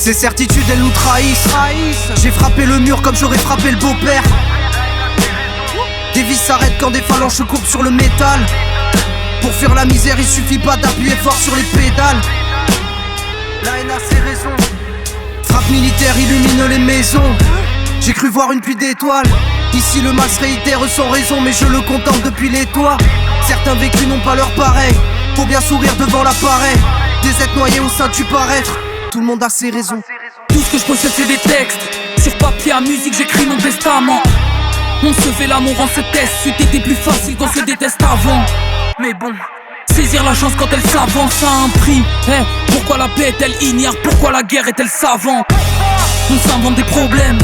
Ces certitudes elles nous trahissent. J'ai frappé le mur comme j'aurais frappé le beau-père. Des vies s'arrêtent quand des phalanges se coupent sur le métal. Pour fuir la misère il suffit pas d'appuyer fort sur les pédales. La haine a ses raisons. Frappe militaire illumine les maisons. J'ai cru voir une pluie d'étoiles. Ici le mal se réitère sans raison, mais je le contemple depuis les toits. Certains vécus n'ont pas leur pareil. Faut bien sourire devant l'appareil. Des êtres noyés au sein du paraître. Tout le monde a ses raisons. Tout ce que je possède c'est des textes. Sur papier à musique j'écris mon testament. On se fait l'amour en se teste. C'eût été plus facile qu'on se déteste avant. Mais bon, saisir la chance quand elle s'avance a un prix. Pourquoi la paix est-elle ignare? Pourquoi la guerre est-elle savante? On s'invente des problèmes.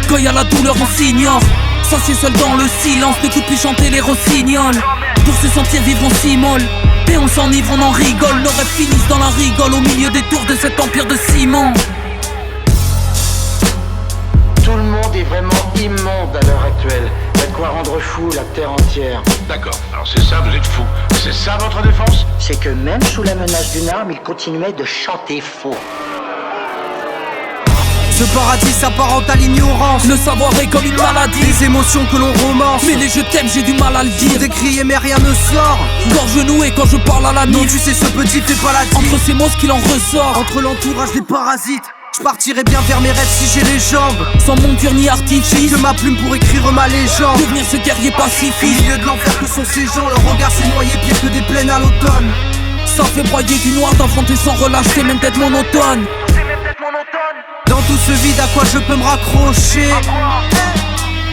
Quand y a la douleur on s'ignore. S'assied seul dans le silence, n'écoute plus chanter les rossignols. Pour se sentir vivre on s'immole. Et on s'enivre, on en rigole. Nos rêves finissent dans la rigole au milieu des tours de cet empire de ciment. Tout le monde est vraiment immonde à l'heure actuelle. Il y a de quoi rendre fou la terre entière. D'accord, alors c'est ça, vous êtes fou. C'est ça votre défense? C'est que même sous la menace d'une arme, il continuait de chanter faux. Ce paradis s'apparente à l'ignorance. Le savoir est comme une maladie. Les émotions que l'on romance. Mais les je t'aime, j'ai du mal à le dire. Décrier mais rien ne sort. Gorge nouée quand je parle à la Non nuit. tu sais ce petit fait pas la Entre ces mots ce qu'il en ressort. Entre l'entourage des parasites. Je partirai bien vers mes rêves si j'ai les jambes. Sans monture ni artifice. Que ma plume pour écrire ma légende. Devenir ce guerrier Au pacifiste. milieu de l'enfer que sont ces gens. Leur regard s'est noyé pire que des plaines à l'automne. Ça fait broyer du noir, d'affronter sans relâche. C'est même peut-être monotone. Dans tout ce vide à quoi je peux me raccrocher.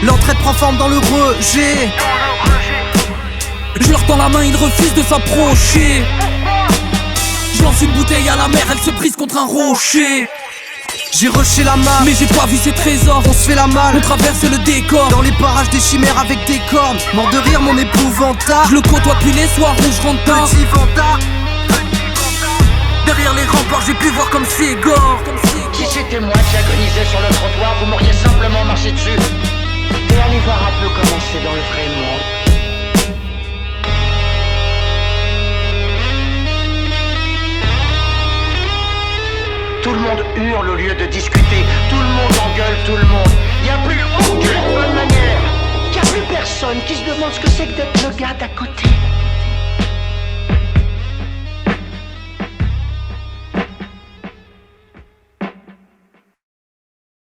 L'entraide prend forme dans le rejet. Je leur tends la main, ils refusent de s'approcher. Je lance une bouteille à la mer, elle se brise contre un rocher. J'ai rushé la main, Mais j'ai pas vu ces trésors. on se fait la malle. On traverse le décor. Dans les parages des chimères avec des cornes. Mort de rire mon épouvantard. Je le côtoie depuis les soirs où je rentre tard. Petit vantard. Derrière les remparts, j'ai pu voir comme c'est gore. Si c'était moi qui agonisais sur le trottoir, vous m'auriez simplement marché dessus. Et allez voir un peu comment c'est dans le vrai monde. Tout le monde hurle au lieu de discuter. Tout le monde engueule tout le monde. Il n'y a plus aucune bonne manière. Il n'y a plus personne qui se demande ce que c'est que d'être le gars d'à côté.